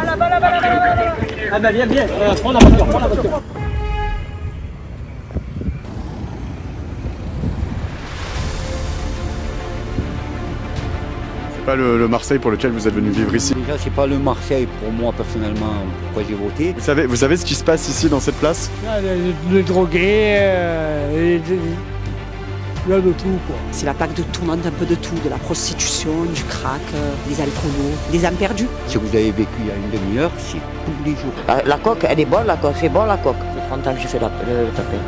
Ah bah viens, prends la voiture, prends la voiture. Pas le Marseille pour lequel vous êtes venu vivre ici. Déjà, c'est pas le Marseille pour moi personnellement, pourquoi j'ai voté. Vous savez ce qui se passe ici dans cette place? Les drogués, il y a de tout quoi. C'est la plaque de tournante un peu de tout, de la prostitution, du crack, des alcoolos, des âmes perdues. Si vous avez vécu il y a une demi-heure, c'est tous les jours. La coque, elle est bonne la coque, c'est bon la coque. Ça fait 30 ans que j'ai fait le tapé.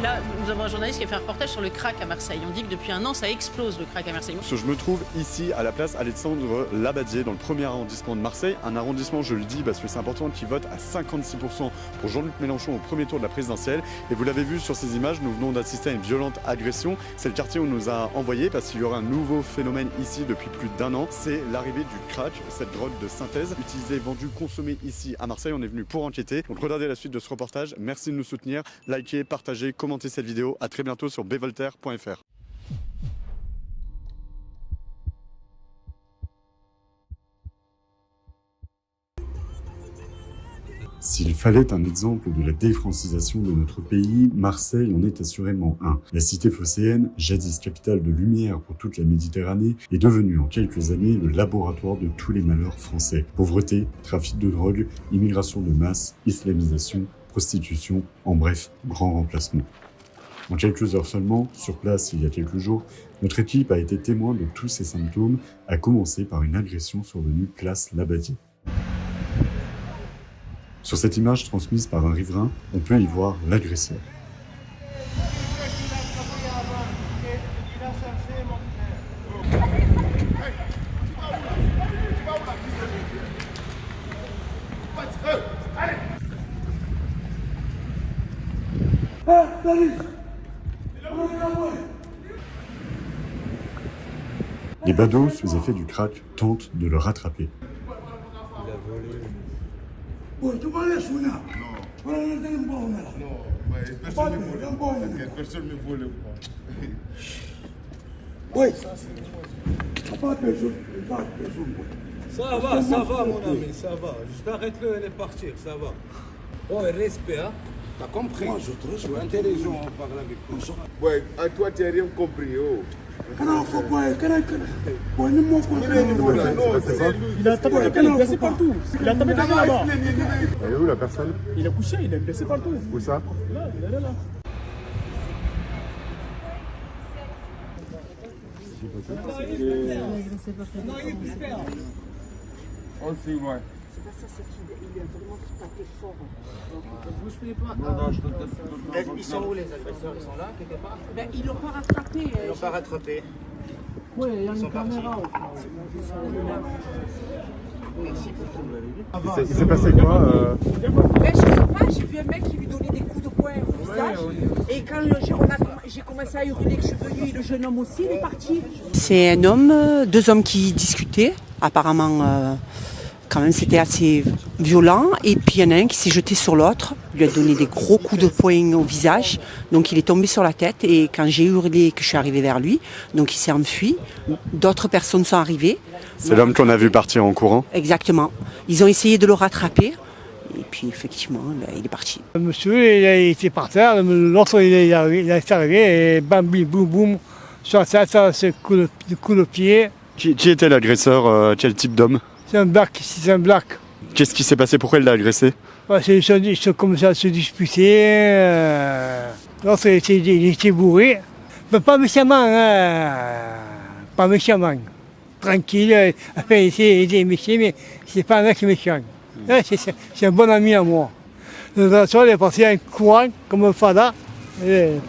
Là, nous avons un journaliste qui a fait un reportage sur le crack à Marseille. On dit que depuis un an, ça explose le crack à Marseille. Je me trouve ici à la place Alexandre Labadier dans le premier arrondissement de Marseille. Un arrondissement, je le dis parce que c'est important, qui vote à 56% pour Jean-Luc Mélenchon au premier tour de la présidentielle. Et vous l'avez vu sur ces images, nous venons d'assister à une violente agression. C'est le quartier où on nous a envoyé parce qu'il y aura un nouveau phénomène ici depuis plus d'1 an. C'est l'arrivée du crack, cette drogue de synthèse utilisée, vendue, consommée ici à Marseille. On est venu pour enquêter. Donc regardez la suite de ce reportage. Merci de nous soutenir. Likez, partagez, commentez cette vidéo. À très bientôt sur bvoltaire.fr. S'il fallait un exemple de la défrancisation de notre pays, Marseille en est assurément un. La cité phocéenne, jadis capitale de lumière pour toute la Méditerranée, est devenue en quelques années le laboratoire de tous les malheurs français. Pauvreté, trafic de drogue, immigration de masse, islamisation, prostitution, en bref, grand remplacement. En quelques heures seulement, sur place il y a quelques jours, notre équipe a été témoin de tous ces symptômes, à commencer par une agression survenue place Labadier. Sur cette image transmise par un riverain, on peut y voir l'agresseur. Les badauds, sous effet du crack, tentent de le rattraper. Ouais, tu m'en laisses une. Non. Non, mais personne ne vole. Personne ne vole. Oui. Pas personne. Ça va mon ami, ça va. Juste arrête-le, elle est partir, ça va. Oh, respect, hein. T'as compris? Moi, je te respecte. Je suis intelligent, on parle avec toi. Ouais, à toi, tu n'as rien compris, oh. Il a tapé quelqu'un, il est blessé partout. Il a tapé quelqu'un là-bas. Elle est où la personne? Il est couché, il est blessé partout. Où ça? Là, il est là. Aussi, ouais. C'est pas ça, c'est qu'il a vraiment tapé fort. Ils sont où les agresseurs? Ils sont là, quelque part? Ben, ils l'ont pas rattrapé. Ils l'ont pas rattrapé. Oui, il y a une caméra. Il s'est passé quoi Ben, je sais pas, j'ai vu un mec qui lui donnait des coups de poing au visage. Et quand j'ai commencé à hurler que je suis venue, le jeune homme aussi, il est parti. C'est un homme, deux hommes qui discutaient. Apparemment, quand même, c'était assez violent. Et puis, il y en a un qui s'est jeté sur l'autre. Il lui a donné des gros coups de poing au visage. Donc, il est tombé sur la tête. Et quand j'ai hurlé que je suis arrivée vers lui, donc il s'est enfui. D'autres personnes sont arrivées. C'est l'homme qu'on a vu partir en courant? Exactement. Ils ont essayé de le rattraper. Et puis, effectivement, il est parti. Monsieur, il était par terre. L'autre, il est arrivé. Et bam, bim, boum, boum. Sur la tête, c'est coup de pied. Qui était l'agresseur? Quel type d'homme? C'est un black. Qu'est-ce qui s'est passé? Pourquoi il l'a agressé? Ils ont commencé à se disputer. L'autre, il était bourré. Mais pas méchamment, hein. pas méchamment. Tranquille, enfin, c'est des métiers, mais c'est pas un mec méchant. Ouais, c'est un bon ami à moi. De toute façon, il est parti un courant comme un fada,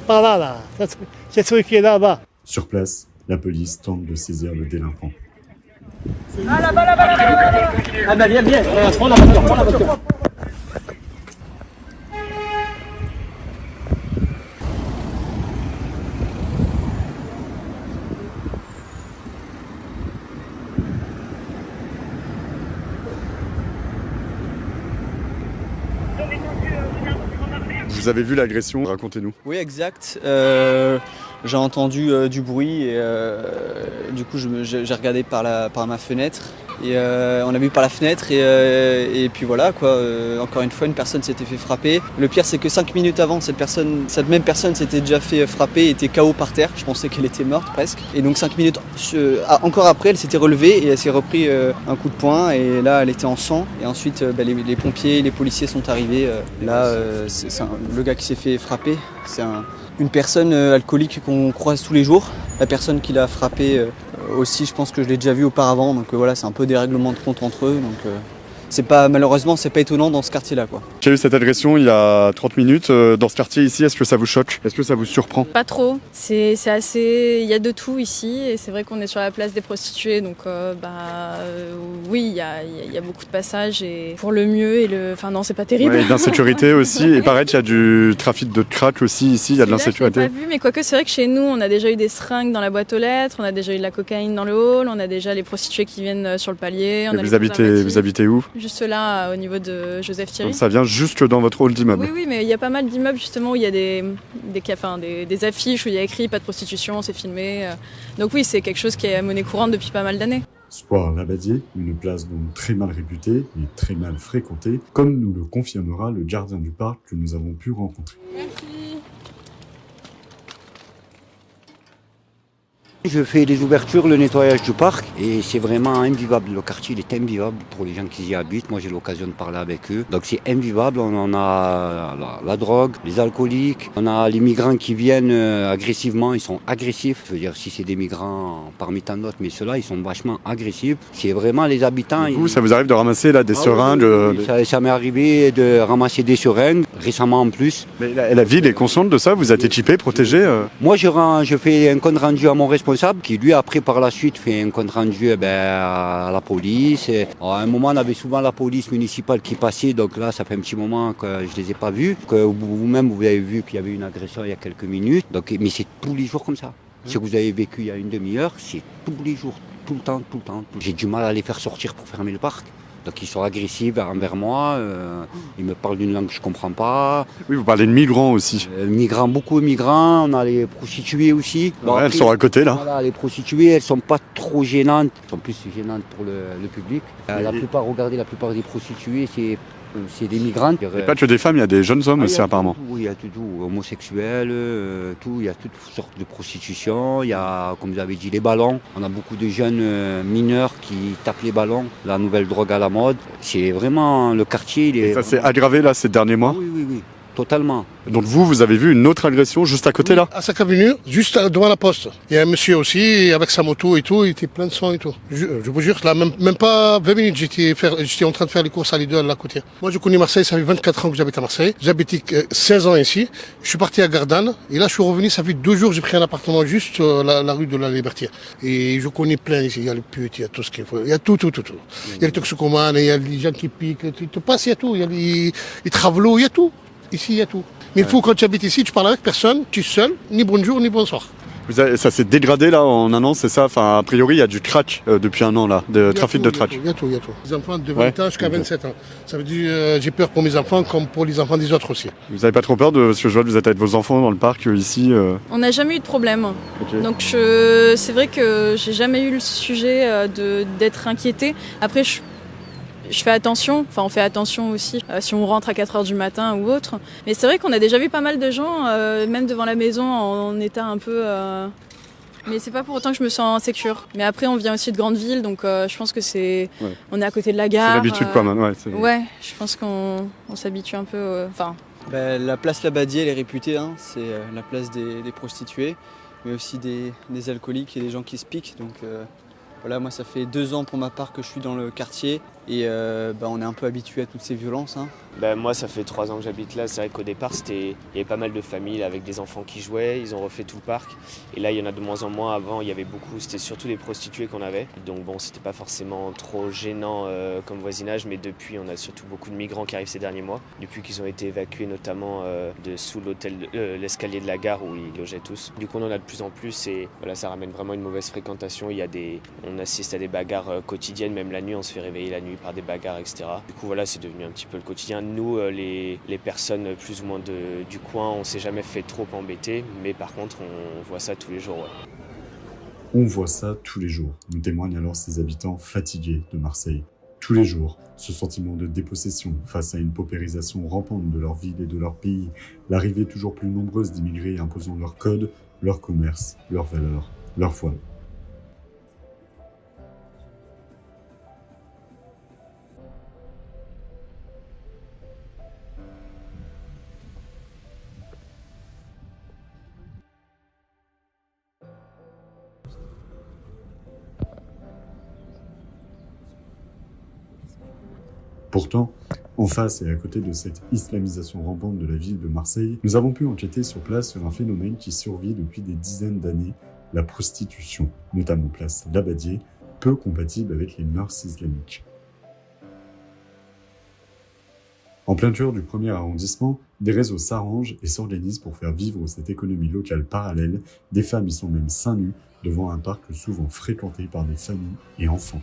par là, c'est ce qui est là-bas. Sur place, la police tente de saisir le délinquant. Ah là-bas, là-bas, là-bas, là-bas. Ah bah viens, prends la voiture, prends la voiture. Vous avez vu l'agression? Racontez-nous. Oui, exact. J'ai entendu du bruit et du coup j'ai regardé par ma fenêtre et on a vu par la fenêtre et puis voilà quoi. Encore une fois, une personne s'était fait frapper. Le pire, c'est que 5 minutes avant, cette même personne s'était déjà fait frapper, était KO par terre. Je pensais qu'elle était morte presque. Et donc 5 minutes encore après, elle s'était relevée et elle s'est repris un coup de poing et là elle était en sang. Et ensuite les pompiers, les policiers sont arrivés. Le gars qui s'est fait frapper, c'est une personne alcoolique qu'on croise tous les jours. La personne qui l'a frappé aussi, je pense que je l'ai déjà vu auparavant. Donc voilà, c'est un peu des règlements de compte entre eux. Donc malheureusement, c'est pas étonnant dans ce quartier-là, quoi. J'ai eu cette agression il y a 30 minutes dans ce quartier ici. Est-ce que ça vous choque? Est-ce que ça vous surprend? Pas trop. C'est assez. Il y a de tout ici et c'est vrai qu'on est sur la place des prostituées, donc oui, il y a beaucoup de passages et pour le mieux et le. Enfin non, c'est pas terrible. Ouais, et d'insécurité aussi. Et pareil, il y a du trafic de crack aussi ici. Il y a de l'insécurité. J'ai pas vu, mais quoique c'est vrai que chez nous, on a déjà eu des seringues dans la boîte aux lettres, on a déjà eu de la cocaïne dans le hall, on a déjà les prostituées qui viennent sur le palier. Vous habitez où? Juste là, au niveau de Joseph Thierry. Donc ça vient jusque dans votre hall d'immeuble? Oui, mais il y a pas mal d'immeubles justement où il y a des affiches où il y a écrit pas de prostitution, c'est filmé. Donc oui, c'est quelque chose qui est à monnaie courante depuis pas mal d'années. Square Labadier, une place donc très mal réputée et très mal fréquentée, comme nous le confirmera le gardien du parc que nous avons pu rencontrer. Merci. Je fais les ouvertures, le nettoyage du parc et c'est vraiment invivable. Le quartier il est invivable pour les gens qui y habitent. Moi j'ai l'occasion de parler avec eux. Donc c'est invivable. On a la drogue, les alcooliques, on a les migrants qui viennent agressivement. Ils sont agressifs. Je veux dire si c'est des migrants parmi tant d'autres, mais ceux-là ils sont vachement agressifs. C'est vraiment les habitants. Vous, ça vous arrive de ramasser là des seringues? Oui, ça m'est arrivé de ramasser des seringues, récemment en plus. Mais la ville est consciente de ça? Vous êtes équipé, protégé? Moi je fais un compte rendu à mon responsable qui lui après par la suite fait un compte rendu à la police. Et, à un moment on avait souvent la police municipale qui passait, donc là ça fait un petit moment que je les ai pas vus, que vous-même vous avez vu qu'il y avait une agression il y a quelques minutes, donc, mais c'est tous les jours comme ça. Ce que vous avez vécu il y a une demi-heure, c'est tous les jours, tout le temps. J'ai du mal à les faire sortir pour fermer le parc. Donc ils sont agressifs envers moi, ils me parlent d'une langue que je ne comprends pas. Oui, vous parlez de migrants aussi. Beaucoup de migrants, on a les prostituées aussi. Bon, elles sont à côté là. Voilà, les prostituées, elles ne sont pas trop gênantes, elles sont plus gênantes pour le public. La plupart des prostituées, c'est des migrantes. Il n'y a pas que des femmes, il y a des jeunes hommes aussi apparemment. Oui, il y a tout, homosexuels, il y a toutes sortes de prostitution. Il y a, comme vous avez dit, les ballons. On a beaucoup de jeunes mineurs qui tapent les ballons, la nouvelle drogue à la mode. C'est vraiment le quartier. Et ça s'est aggravé là ces derniers mois? Oui, totalement. Donc vous avez vu une autre agression juste à côté là? À sa cabine, juste devant la poste. Il y a un monsieur aussi, avec sa moto et tout, il était plein de sang et tout. Je vous jure, là, même pas 20 minutes, j'étais en train de faire les courses à Lidl à côté. Moi, je connais Marseille, ça fait 24 ans que j'habite à Marseille. J'habitais 16 ans ici. Je suis parti à Gardanne. Et là, je suis revenu, ça fait 2 jours, j'ai pris un appartement juste la rue de la Liberté. Et je connais plein ici. Il y a les putes, il y a tout ce qu'il faut. Il y a tout. Il y a les toxicomanes, il y a les gens qui piquent, il te passe, il y a tout. Il y a les travelots, il y a tout. Ici, il y a tout. Mais il faut, quand tu habites ici, tu parles avec personne, tu es seul, ni bonjour, ni bonsoir. Ça s'est dégradé là en un an, c'est ça? Enfin, a priori, il y a du crack depuis un an là, de trafic de crack. Il y a tout. Les enfants de 20 ans jusqu'à 27 ans. Ça veut dire j'ai peur pour mes enfants comme pour les enfants des autres aussi. Vous n'avez pas trop peur de ce que je vois, vous êtes avec vos enfants dans le parc ici On n'a jamais eu de problème. Okay. Donc c'est vrai que j'ai jamais eu le sujet d'être inquiété. Après, je fais attention, on fait attention aussi si on rentre à 4h du matin ou autre. Mais c'est vrai qu'on a déjà vu pas mal de gens, même devant la maison, en état un peu... Mais c'est pas pour autant que je me sens insécure. Mais après, on vient aussi de grandes villes, donc je pense que c'est... Ouais. On est à côté de la gare. C'est l'habitude quoi, man. Ouais, je pense qu'on s'habitue un peu... La place Labadier, elle est réputée, hein, c'est la place des prostituées. mais aussi des alcooliques et des gens qui se piquent. Donc voilà, moi ça fait 2 ans pour ma part que je suis dans le quartier et on est un peu habitué à toutes ces violences. Hein. Moi ça fait 3 ans que j'habite là, c'est vrai qu'au départ il y avait pas mal de familles avec des enfants qui jouaient, ils ont refait tout le parc et là il y en a de moins en moins. Avant il y avait beaucoup, c'était surtout des prostituées qu'on avait, donc bon c'était pas forcément trop gênant comme voisinage, mais depuis on a surtout beaucoup de migrants qui arrivent ces derniers mois, depuis qu'ils ont été évacués notamment de sous l'escalier de la gare où ils logeaient tous. Du coup on en a de plus en plus et voilà, ça ramène vraiment une mauvaise fréquentation. On assiste à des bagarres quotidiennes, même la nuit on se fait réveiller la nuit par des bagarres, etc. Du coup voilà, c'est devenu un petit peu le quotidien. Nous, les personnes plus ou moins du coin, on s'est jamais fait trop embêter, mais par contre on voit ça tous les jours. Ouais. On voit ça tous les jours, nous témoignent alors ces habitants fatigués de Marseille. Tous les jours, ce sentiment de dépossession face à une paupérisation rampante de leur ville et de leur pays, l'arrivée toujours plus nombreuse d'immigrés imposant leurs codes, leur commerce, leurs valeurs, leurs foi. Pourtant, en face et à côté de cette islamisation rampante de la ville de Marseille, nous avons pu enquêter sur place sur un phénomène qui survit depuis des dizaines d'années, la prostitution, notamment place Labadier, peu compatible avec les mœurs islamiques. En plein cœur du 1er arrondissement, des réseaux s'arrangent et s'organisent pour faire vivre cette économie locale parallèle. Des femmes y sont même seins nus devant un parc souvent fréquenté par des familles et enfants.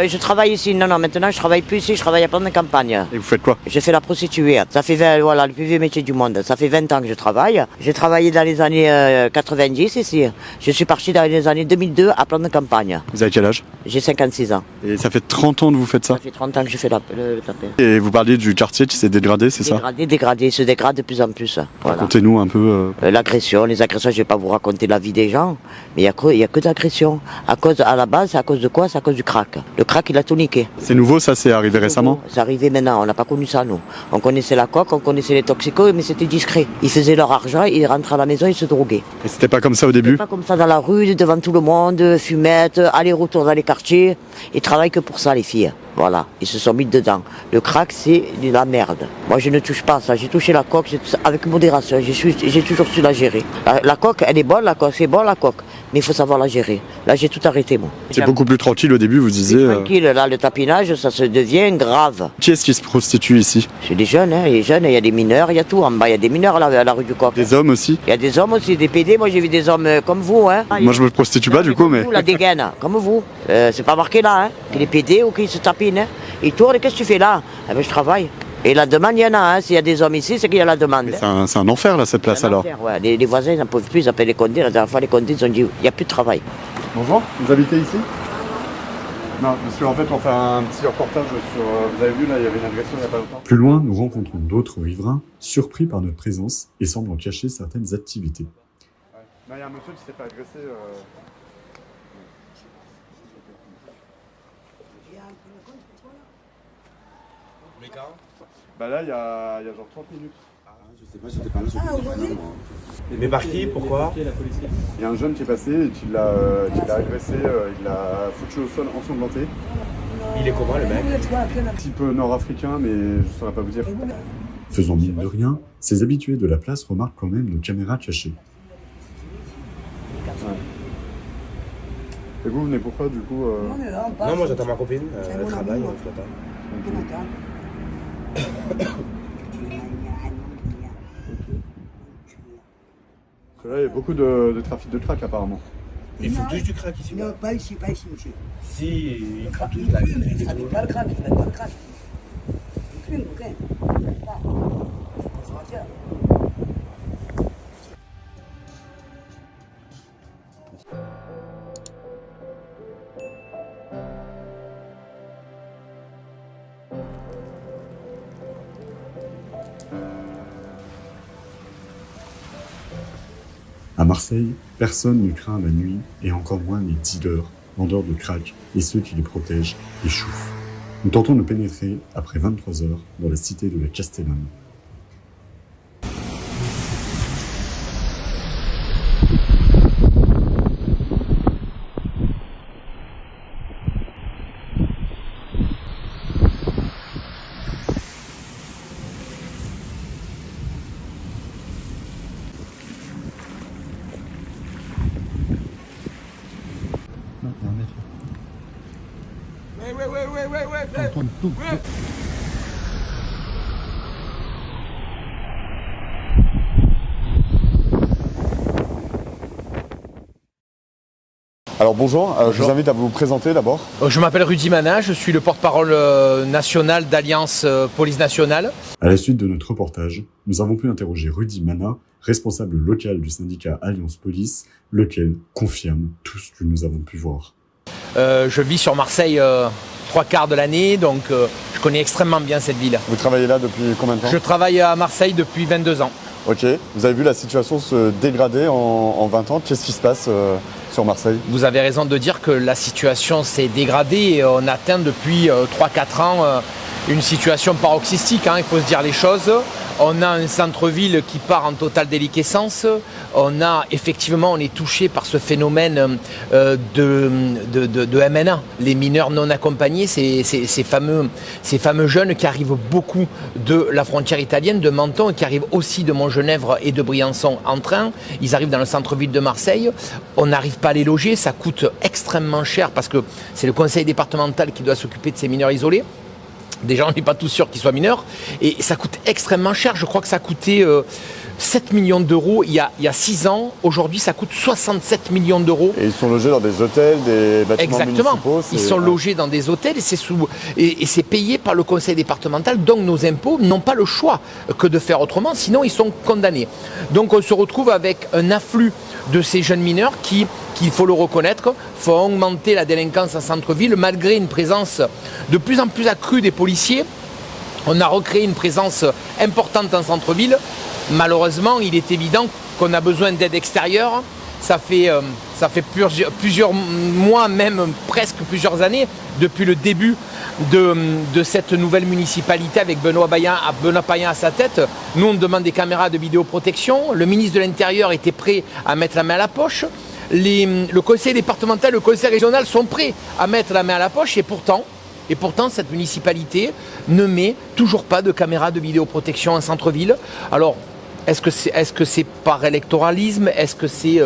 Je travaille ici, non, maintenant je travaille plus ici, je travaille à Plan de Campagne. Et vous faites quoi? Je fais la prostituée. Ça fait le plus vieux métier du monde. Ça fait 20 ans que je travaille. J'ai travaillé dans les années 90 ici. Je suis parti dans les années 2002 à Plan de Campagne. Vous avez quel âge? J'ai 56 ans. Et ça fait 30 ans que vous faites ça? Ça fait 30 ans que je fais le tapé. Et vous parliez du quartier qui s'est dégradé, c'est ça? Dégradé, il se dégrade de plus en plus. Voilà. Racontez-nous un peu... L'agression, les agressions, je ne vais pas vous raconter la vie des gens, mais il n'y a que d'agression. À la base, c'est à cause de quoi? C'est à cause du crack. Le crack, il a tout niqué. C'est nouveau, ça, c'est arrivé récemment? C'est arrivé maintenant, on n'a pas connu ça, nous. On connaissait la coque, on connaissait les toxicos, mais c'était discret. Ils faisaient leur argent, ils rentraient à la maison, ils se droguaient. Et c'était pas comme ça au début? Pas comme ça dans la rue, devant tout le monde, fumette, aller-retour dans les quartiers. Ils travaillent que pour ça, les filles. Voilà, ils se sont mis dedans. Le crack, c'est de la merde. Moi, je ne touche pas à ça. J'ai touché la coque avec modération. J'ai toujours su la gérer. La coque, elle est bonne, la coque, c'est bon, la coque. Mais il faut savoir la gérer. Là, j'ai tout arrêté, moi. C'est beaucoup plus tranquille au début, vous disiez... Tranquille, là, le tapinage, ça se devient grave. Qui est-ce qui se prostitue ici? C'est des jeunes, hein. Les jeunes, il y a des mineurs, il y a tout. En bas, il y a des mineurs à la rue du Coq. Des hommes aussi? Il y a des hommes aussi, des PD. Moi, j'ai vu des hommes comme vous, hein. Moi, je me prostitue pas, du coup, mais... Vous, la dégaine, comme vous. C'est pas marqué là, hein. Qu'il est PD ou qu'il se tapine, hein. Il tourne, qu'est-ce que tu fais là? Eh ben, je travaille. Et la demande, il y en a, hein. S'il y a des hommes ici, c'est qu'il y a la demande. C'est un enfer, là, cette place, alors. Enfer, ouais. Les voisins, ils n'en peuvent plus, ils appellent les condés. La dernière fois, les condés, ils ont dit, il n'y a plus de travail. Bonjour, vous habitez ici? Non, parce qu'en fait, on fait un petit reportage sur... Vous avez vu, là, il y avait une agression il n'y a pas longtemps. Plus loin, nous rencontrons d'autres riverains, surpris par notre présence et semblant cacher certaines activités. Ouais. Là, il y a un monsieur qui s'est fait agresser... Bah là, il y a genre 30 minutes. Ah, je sais pas, j'étais pas là. Mais par qui? Pourquoi? Il y a un jeune qui est passé et qui l'a agressé, il l'a foutu au sol ensanglanté. Il est comment, le mec? Un petit peu nord-africain, mais je saurais pas vous dire. Faisant mine de rien, ces habitués de la place remarquent quand même nos caméras cachées. Ouais. Et vous venez pourquoi, du coup Non, moi j'attends ma copine, elle travaille, donc Parce que là, il y a beaucoup de trafic de crack apparemment. Ils font tous du crack ici? Non, pas ici, monsieur. Si, ils craquent tous Ils là. fument, ça n'est pas le crack, ils mettent pas le crack. Ils fument, ok. Faut se mentir. À Marseille, personne ne craint la nuit et encore moins les dealers, vendeurs de crack et ceux qui les protègent et chauffent. Nous tentons de pénétrer, après 23 heures, dans la cité de la Castellane. Alors bonjour, je vous invite à vous présenter d'abord. Je m'appelle Rudy Mana, je suis le porte-parole national d'Alliance Police Nationale. À la suite de notre reportage, nous avons pu interroger Rudy Mana, responsable local du syndicat Alliance Police, lequel confirme tout ce que nous avons pu voir. Je vis sur Marseille 3/4 de l'année, donc je connais extrêmement bien cette ville. Vous travaillez là depuis combien de temps? Je travaille à Marseille depuis 22 ans. Ok, vous avez vu la situation se dégrader en 20 ans, qu'est-ce qui se passe sur Marseille? Vous avez raison de dire que la situation s'est dégradée et on atteint depuis 3-4 ans une situation paroxystique, il faut se dire les choses. On a un centre-ville qui part en totale déliquescence. On est touché par ce phénomène de MNA, les mineurs non accompagnés, ces fameux jeunes qui arrivent beaucoup de la frontière italienne, de Menton, et qui arrivent aussi de Montgenèvre et de Briançon en train. Ils arrivent dans le centre-ville de Marseille. On n'arrive pas à les loger, ça coûte extrêmement cher parce que c'est le conseil départemental qui doit s'occuper de ces mineurs isolés. Déjà, on n'est pas tous sûrs qu'ils soient mineurs. Et ça coûte extrêmement cher. Je crois que ça coûtait 7 millions d'euros il y a 6 ans. Aujourd'hui, ça coûte 67 millions d'euros. Et ils sont logés dans des hôtels, des bâtiments municipaux. Ils sont logés dans des hôtels et c'est payé par le conseil départemental. Donc nos impôts n'ont pas le choix que de faire autrement. Sinon, ils sont condamnés. Donc on se retrouve avec un afflux de ces jeunes mineurs qui, il faut le reconnaître, font augmenter la délinquance en centre-ville malgré une présence de plus en plus accrue des policiers. On a recréé une présence importante en centre-ville. Malheureusement, il est évident qu'on a besoin d'aide extérieure. Ça fait plusieurs mois, même presque plusieurs années, depuis le début de cette nouvelle municipalité avec Benoît Payan à sa tête. Nous, on demande des caméras de vidéoprotection. Le ministre de l'Intérieur était prêt à mettre la main à la poche. Le conseil départemental, le conseil régional sont prêts à mettre la main à la poche et pourtant, cette municipalité ne met toujours pas de caméras de vidéoprotection en centre-ville. Alors, est-ce que c'est par électoralisme? Est-ce que c'est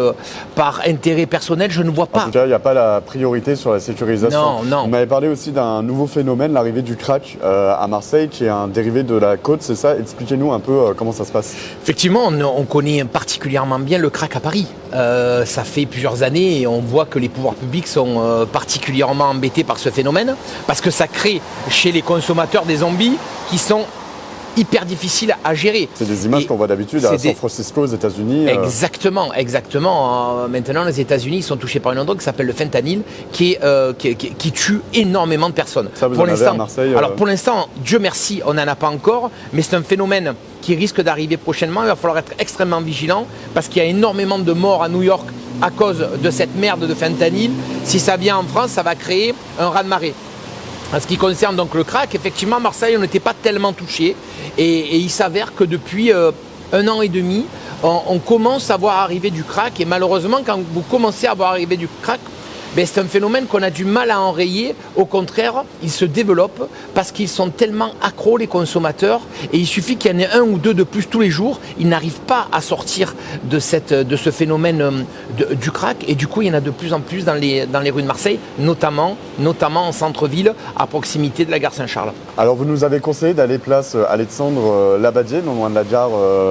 par intérêt personnel? Je ne vois pas. En tout cas, il n'y a pas la priorité sur la sécurisation. Non. Vous m'avez parlé aussi d'un nouveau phénomène, l'arrivée du crack à Marseille, qui est un dérivé de la côte, c'est ça? Expliquez-nous un peu comment ça se passe. Effectivement, on connaît particulièrement bien le crack à Paris. Ça fait plusieurs années et on voit que les pouvoirs publics sont particulièrement embêtés par ce phénomène, parce que ça crée chez les consommateurs des zombies qui sont hyper difficile à gérer. C'est des images qu'on voit d'habitude à San Francisco, aux États-Unis. Exactement. Maintenant, les États-Unis sont touchés par une drogue qui s'appelle le fentanyl, qui tue énormément de personnes. Ça, vous en avez à Marseille. Alors pour l'instant, Dieu merci, on n'en a pas encore, mais c'est un phénomène qui risque d'arriver prochainement. Il va falloir être extrêmement vigilant parce qu'il y a énormément de morts à New York à cause de cette merde de fentanyl. Si ça vient en France, ça va créer un raz-de-marée. En ce qui concerne donc le crack, effectivement, à Marseille, on n'était pas tellement touché. Et il s'avère que depuis 1 an et demi, on commence à voir arriver du crack. Et malheureusement, quand vous commencez à voir arriver du crack, c'est un phénomène qu'on a du mal à enrayer. Au contraire, il se développe parce qu'ils sont tellement accros, les consommateurs. Et il suffit qu'il y en ait 1 ou 2 de plus tous les jours. Ils n'arrivent pas à sortir de ce phénomène du crack. Et du coup, il y en a de plus en plus dans les rues de Marseille, notamment en centre-ville, à proximité de la gare Saint-Charles. Alors, vous nous avez conseillé d'aller place Alexandre Labadier, non loin de la gare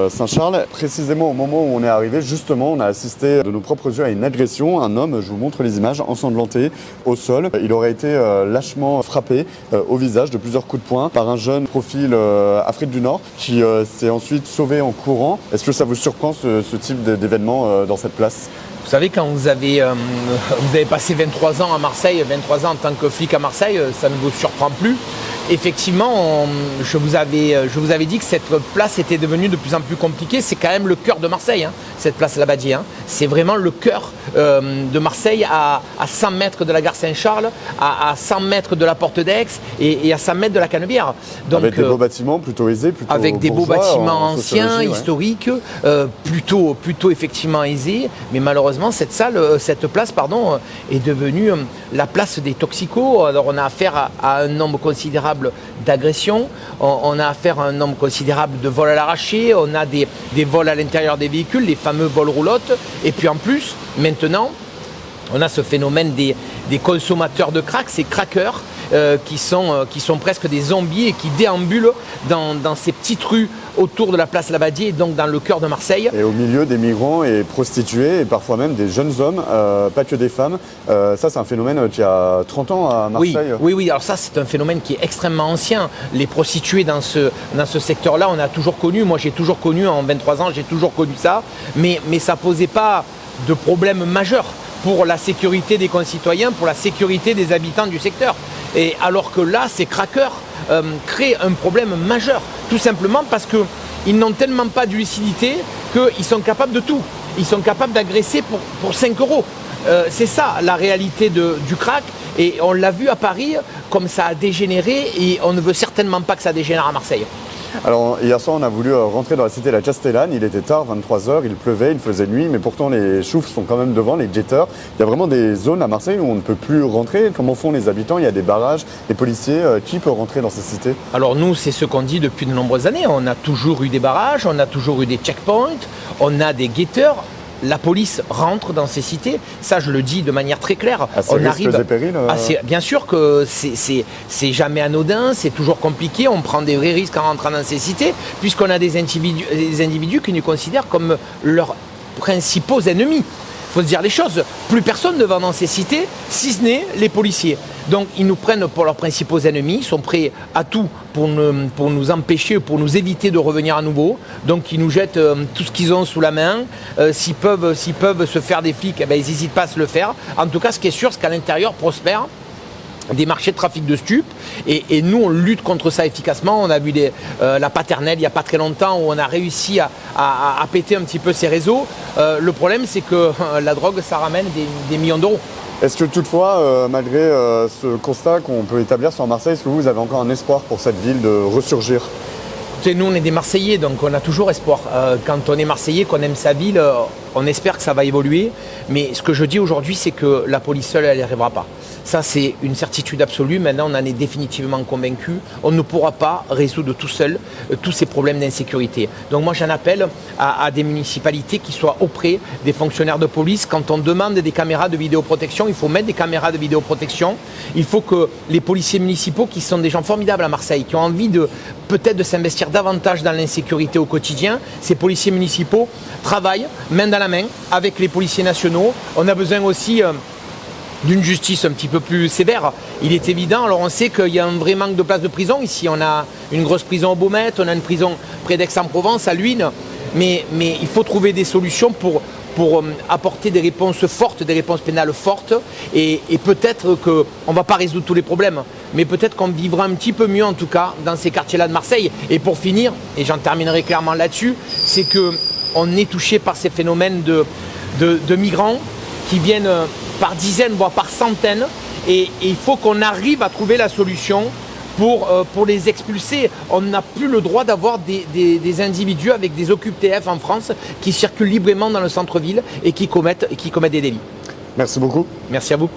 Saint-Charles. Précisément au moment où on est arrivé, justement, on a assisté de nos propres yeux à une agression. Un homme, je vous montre les images, ensanglanté au sol. Il aurait été lâchement frappé au visage de plusieurs coups de poing par un jeune profil Afrique du Nord qui s'est ensuite sauvé en courant. Est-ce que ça vous surprend ce type d'événement dans cette place ? Vous savez, quand vous avez passé 23 ans à Marseille, 23 ans en tant que flic à Marseille, ça ne vous surprend plus. Effectivement, je vous avais dit que cette place était devenue de plus en plus compliquée. C'est quand même le cœur de Marseille. cette place Labadier. Hein. C'est vraiment le cœur de Marseille, à 100 mètres de la gare Saint-Charles, à 100 mètres de la Porte d'Aix et à 100 mètres de la Canebière. Donc, avec des beaux bâtiments plutôt aisés, plutôt avec des beaux bourgeois, bâtiments anciens, historiques, plutôt effectivement aisés. Mais malheureusement, cette place est devenue la place des toxicos. Alors on a affaire à un nombre considérable d'agressions, on a affaire à un nombre considérable de vols à l'arraché, on a des vols à l'intérieur des véhicules, les fameux vols roulottes. Et puis en plus, maintenant, on a ce phénomène des consommateurs de crack, ces crackers, qui sont presque des zombies et qui déambulent dans ces petites rues autour de la place Labadier, donc dans le cœur de Marseille. Et au milieu des migrants et prostituées, et parfois même des jeunes hommes, pas que des femmes. Ça, c'est un phénomène qui a 30 ans à Marseille. Oui, alors ça, c'est un phénomène qui est extrêmement ancien. Les prostituées dans ce secteur-là, on a toujours connu, moi j'ai toujours connu, en 23 ans, j'ai toujours connu ça, mais ça ne posait pas de problème majeur pour la sécurité des concitoyens, pour la sécurité des habitants du secteur. Et alors que là, ces crackers créent un problème majeur, tout simplement parce qu'ils n'ont tellement pas de lucidité qu'ils sont capables de tout. Ils sont capables d'agresser pour 5 euros. C'est ça la réalité du crack, et on l'a vu à Paris, comme ça a dégénéré, et on ne veut certainement pas que ça dégénère à Marseille. Alors hier soir, on a voulu rentrer dans la cité de la Castellane. Il était tard, 23h, il pleuvait, il faisait nuit, mais pourtant les choufs sont quand même devant, les guetteurs. Il y a vraiment des zones à Marseille où on ne peut plus rentrer. Comment font les habitants? Il y a des barrages, les policiers. Qui peut rentrer dans ces cités? Alors nous, c'est ce qu'on dit depuis de nombreuses années. On a toujours eu des barrages, on a toujours eu des checkpoints, on a des guetteurs. La police rentre dans ces cités, ça je le dis de manière très claire. On arrive et périls, bien sûr que c'est jamais anodin, c'est toujours compliqué, on prend des vrais risques en rentrant dans ces cités, puisqu'on a des individus qui nous considèrent comme leurs principaux ennemis. Il faut se dire les choses, plus personne ne va dans ces cités, si ce n'est les policiers. Donc ils nous prennent pour leurs principaux ennemis, ils sont prêts à tout pour nous empêcher, pour nous éviter de revenir à nouveau. Donc ils nous jettent tout ce qu'ils ont sous la main. S'ils peuvent se faire des flics, ils n'hésitent pas à se le faire. En tout cas, ce qui est sûr, c'est qu'à l'intérieur prospèrent des marchés de trafic de stupes, et nous on lutte contre ça efficacement. On a vu la Paternelle il n'y a pas très longtemps, où on a réussi à péter un petit peu ces réseaux. Le problème, c'est que la drogue, ça ramène des millions d'euros. Est-ce que toutefois, malgré ce constat qu'on peut établir sur Marseille, est-ce que vous avez encore un espoir pour cette ville de ressurgir? Nous, on est des Marseillais, donc on a toujours espoir. Quand on est Marseillais, qu'on aime sa ville, on espère que ça va évoluer. Mais ce que je dis aujourd'hui, c'est que la police seule, elle n'y arrivera pas. Ça, c'est une certitude absolue. Maintenant, on en est définitivement convaincu. On ne pourra pas résoudre tout seul tous ces problèmes d'insécurité. Donc moi, j'en appelle à des municipalités qui soient auprès des fonctionnaires de police. Quand on demande des caméras de vidéoprotection, il faut mettre des caméras de vidéoprotection. Il faut que les policiers municipaux, qui sont des gens formidables à Marseille, qui ont envie peut-être de s'investir davantage dans l'insécurité au quotidien, ces policiers municipaux travaillent main dans la main avec les policiers nationaux. On a besoin aussi d'une justice un petit peu plus sévère. Il est évident, alors on sait qu'il y a un vrai manque de places de prison ici. On a une grosse prison au Baumette, on a une prison près d'Aix-en-Provence, à Luynes, mais il faut trouver des solutions pour apporter des réponses fortes, des réponses pénales fortes, et peut-être qu'on ne va pas résoudre tous les problèmes, mais peut-être qu'on vivra un petit peu mieux en tout cas dans ces quartiers-là de Marseille. Et pour finir, et j'en terminerai clairement là-dessus, c'est qu'on est touché par ces phénomènes de migrants qui viennent par dizaines, voire par centaines, et il faut qu'on arrive à trouver la solution pour les expulser. On n'a plus le droit d'avoir des individus avec des OQTF en France qui circulent librement dans le centre-ville et qui commettent des délits. Merci beaucoup. Merci à vous.